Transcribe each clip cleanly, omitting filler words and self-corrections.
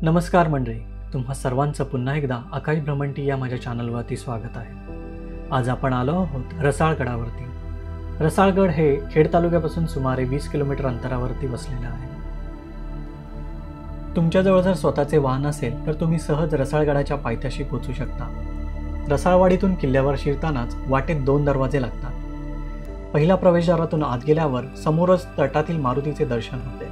नमस्कार मंडळी, तुम्हा सर्वांचं पुन्हा एकदा आकाश भ्रमंती या माझ्या चॅनलवरती स्वागत आहे। आज आपण आलो आहोत रसाळगडावरती। रसाळगड हे खेड तालुक्यापासून सुमारे 20 किलोमीटर अंतरावरती वसलेले आहे। तुमच्याजवळ जर स्वतःचे वाहन असेल तर तुम्ही सहज रसाळगडाच्या पायथ्याशी पोहोचू शकता। रसाळवाडीतून किल्ल्यावर शिरतानाच वाटेत 2 दरवाजे लागतात। पहिल्या प्रवेशद्वारातून आत गेल्यावर समोरच तटातील मारुतीचे दर्शन होते।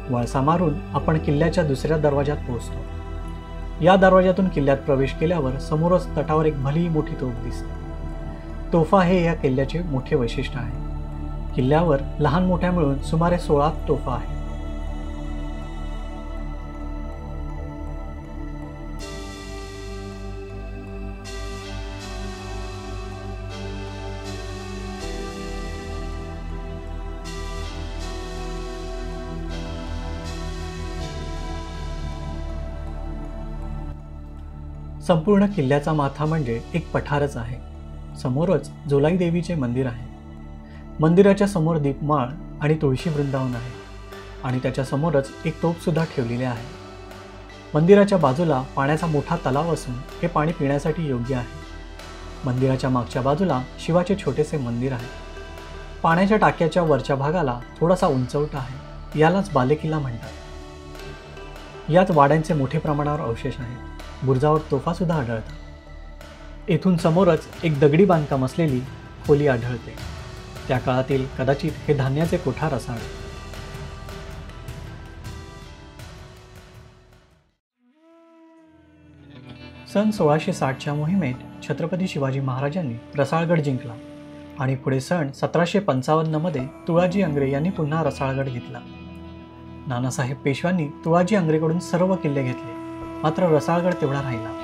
वळसा मारून आपण किल्ल्याच्या दुसऱ्या दरवाजात पोहोचतो। या दरवाजातून किल्ल्यात प्रवेश केल्यावर समोरच तटावर एक भली मोठी तोफ दिसते। तोफा हे या किल्ल्याचे मोठे वैशिष्ट्य आहे। किल्ल्यावर लहान मोठ्या मिळून सुमारे 16 तोफा आहेत। संपूर्ण किल्ल्याचा माथा म्हणजे एक पठारच आहे। समोरच जोलाई देवीचे मंदिर आहे। मंदिराच्या समोर दीपमाळ आणि तुळशी वृंदावन आहे आणि त्याच्या समोरच एक तोफ सुद्धा ठेवलेली आहे। मंदिराच्या बाजूला पाण्याचा मोठा तलाव असून हे पाणी पिण्यासाठी योग्य आहे। मंदिराच्या मागच्या बाजूला शिवाचे छोटेसे मंदिर आहे। पाण्याच्या टाक्याच्या वरच्या भागाला थोडासा उंचवटा आहे, यालाच बालेकिल्ला म्हणतात। यात वाड्यांचे मोठे प्रमाणावर अवशेष आहेत। बुरुजावर तोफा सुद्धा आढळतात। येथून समोरच एक दगडी बांधकाम असलेली खोली आढळते। त्या काळातील कदाचित हे धान्याचे कोठार असावे। सन 1660च्या मोहिमेत छत्रपती शिवाजी महाराजांनी रसाळगड जिंकला आणि पुढे सन 1755 मध्ये तुळाजी अंग्रे यांनी पुन्हा रसाळगड घेतला। नानासाहेब पेशव्यांनी तुळाजी अंग्रेकडून सर्व किल्ले घेतले, मात्र रसाळगड तेवढा राहिला।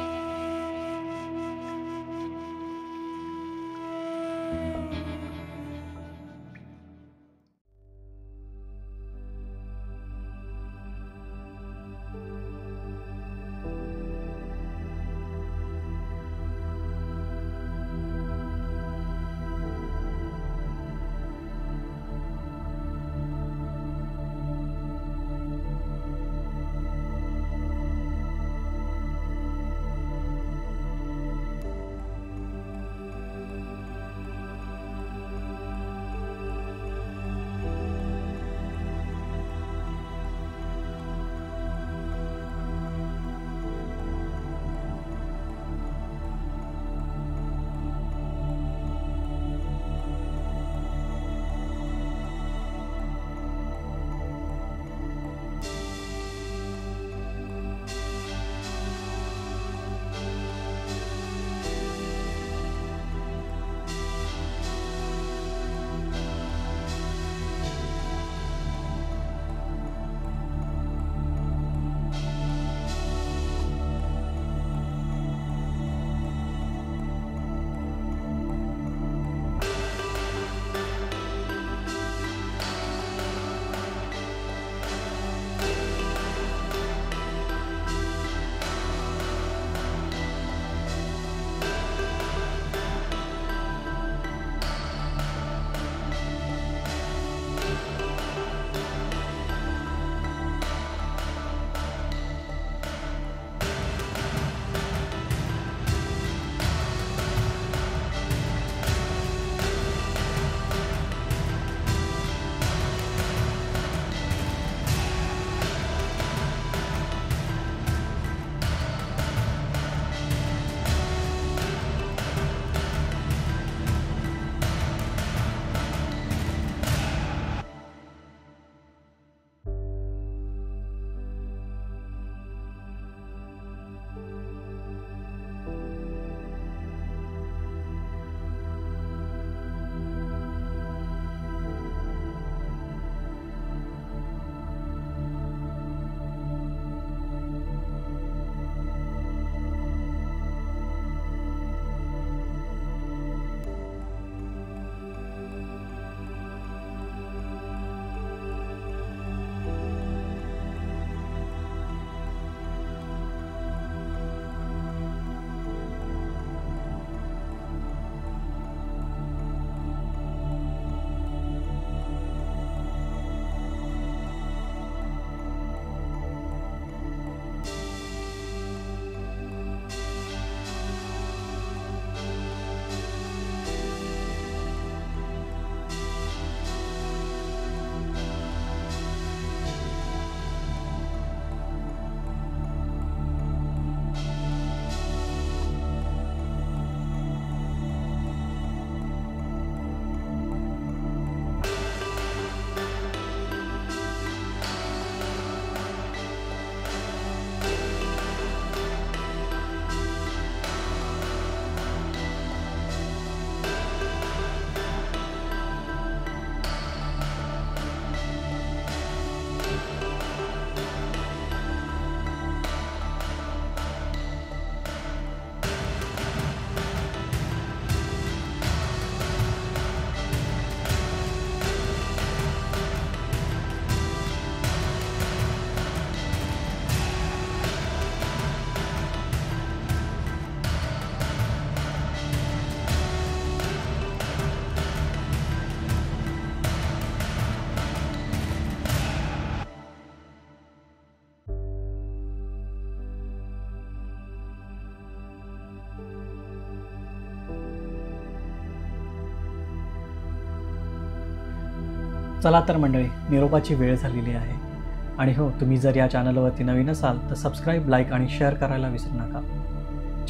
चला तर मंडळी, निरोपाची वेळ झालेली आहे. आणि हो, तुम्ही जर या चॅनलवरती नवीन असाल तर सबस्क्राईब, लाईक आणि शेअर करायला विसरू नका.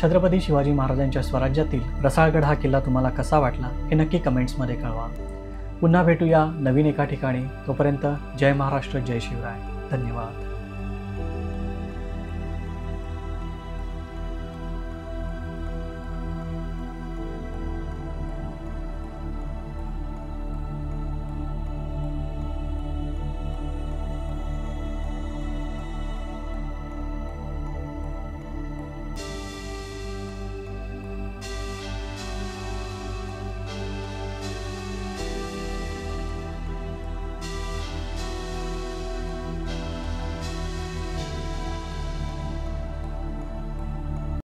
छत्रपती शिवाजी महाराजांच्या स्वराज्यातील रसाळगड हा किल्ला तुम्हाला कसा वाटला हे नक्की कमेंट्समध्ये कळवा. पुन्हा भेटूया नवीन एका ठिकाणी. तोपर्यंत जय महाराष्ट्र, जय शिवराय. धन्यवाद.